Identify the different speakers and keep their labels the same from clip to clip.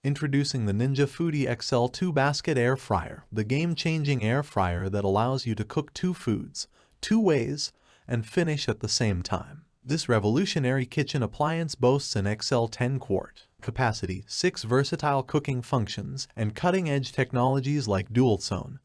Speaker 1: Introducing the Ninja Foodi XL 2-basket air fryer, the game-changing air fryer that allows you to cook 2 foods, 2 ways, and finish at the same time. This revolutionary kitchen appliance boasts an XL 10 quart capacity, 6 versatile cooking functions, and cutting-edge technologies like Dualzone,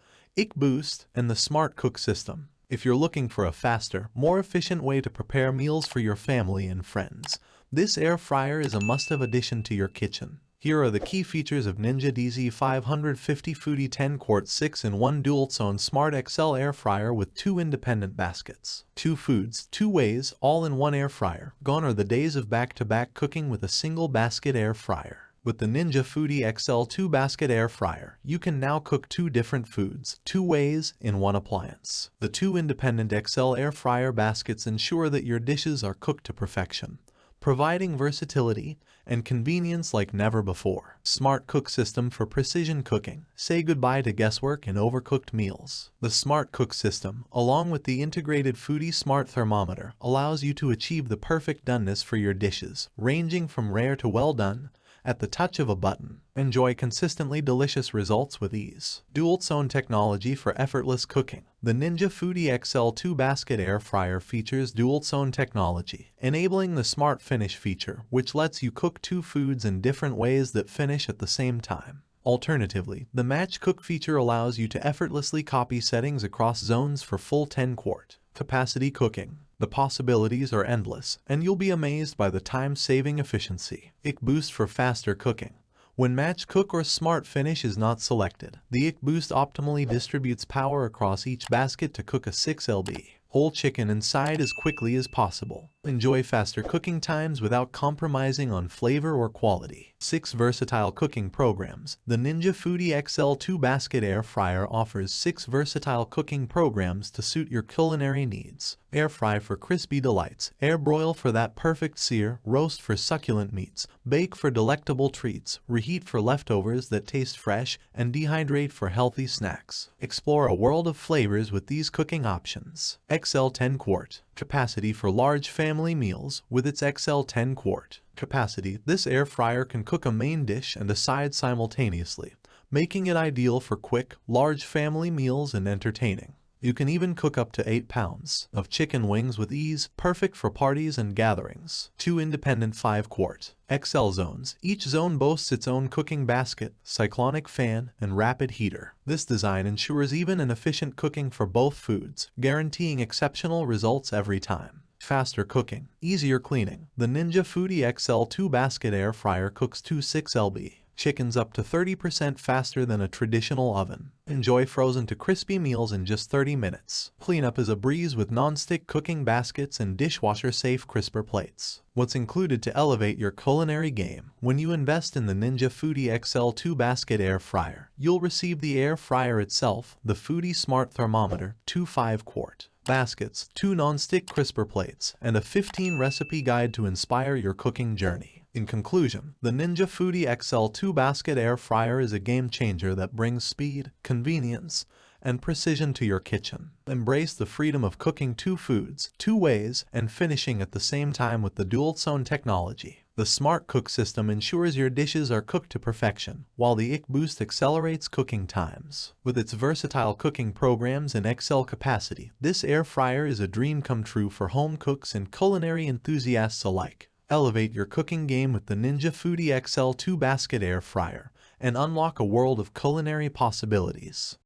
Speaker 1: Boost, and the Smart Cook system. If you're looking for a faster, more efficient way to prepare meals for your family and friends, this air fryer is a must-have addition to your kitchen. Here are the key features of Ninja DZ550 Foodi 10 quart 6-in-1 Dualzone Smart XL air fryer with 2 independent baskets. 2 foods, 2 ways, all in one air fryer. Gone are the days of back-to-back cooking with a single basket air fryer. With the Ninja Foodi XL 2-basket air fryer, you can now cook 2 different foods, 2 ways, in one appliance. The 2 independent XL air fryer baskets ensure that your dishes are cooked to perfection, providing versatility and convenience like never before. Smart Cook system for precision cooking. Say goodbye to guesswork and overcooked meals. The Smart Cook system, along with the integrated Foodi Smart Thermometer, allows you to achieve the perfect doneness for your dishes, ranging from rare to well done, at the touch of a button. Enjoy consistently delicious results with ease. Dualzone technology for effortless cooking. The Ninja Foodi XL 2-basket air fryer features Dualzone technology, enabling the Smart Finish feature, which lets you cook 2 foods in different ways that finish at the same time. Alternatively, the Match Cook feature allows you to effortlessly copy settings across zones for full 10 quart capacity cooking. The possibilities are endless, and you'll be amazed by the time-saving efficiency. Boost for faster cooking. When Match Cook or Smart Finish is not selected, the Boost optimally distributes power across each basket to cook a 6 lb whole chicken inside as quickly as possible. Enjoy faster cooking times without compromising on flavor or quality. 6 versatile cooking programs. The Ninja Foodi XL 2-basket air fryer offers 6 versatile cooking programs to suit your culinary needs. Air fry for crispy delights, air broil for that perfect sear, roast for succulent meats, bake for delectable treats, reheat for leftovers that taste fresh, and dehydrate for healthy snacks. Explore a world of flavors with these cooking options. XL 10 quart capacity for large family meals. With its XL 10 quart capacity, this air fryer can cook a main dish and a side simultaneously, making it ideal for quick, large family meals and entertaining. You can even cook up to 8 pounds of chicken wings with ease, perfect for parties and gatherings. 2 independent 5 quart XL zones. Each zone boasts its own cooking basket, cyclonic fan, and rapid heater. This design ensures even and efficient cooking for both foods, guaranteeing exceptional results every time. Faster cooking, easier cleaning. The Ninja Foodi XL 2-basket air fryer cooks 2 6 lb chickens up to 30% faster than a traditional oven. Enjoy frozen to crispy meals in just 30 minutes. Cleanup is a breeze with non-stick cooking baskets and dishwasher-safe crisper plates. What's included to elevate your culinary game? When you invest in the Ninja Foodi XL 2-basket air fryer, you'll receive the air fryer itself, the Foodi Smart Thermometer, 2 5 quart baskets, 2 non-stick crisper plates, and a 15-recipe guide to inspire your cooking journey. In conclusion, the Ninja Foodi XL 2-basket air fryer is a game-changer that brings speed, convenience, and precision to your kitchen. Embrace the freedom of cooking 2 foods, 2 ways, and finishing at the same time with the Dualzone technology. The Smart Cook system ensures your dishes are cooked to perfection, while the Boost accelerates cooking times. With its versatile cooking programs and XL capacity, this air fryer is a dream come true for home cooks and culinary enthusiasts alike. Elevate your cooking game with the Ninja Foodi XL 2-basket air fryer and unlock a world of culinary possibilities.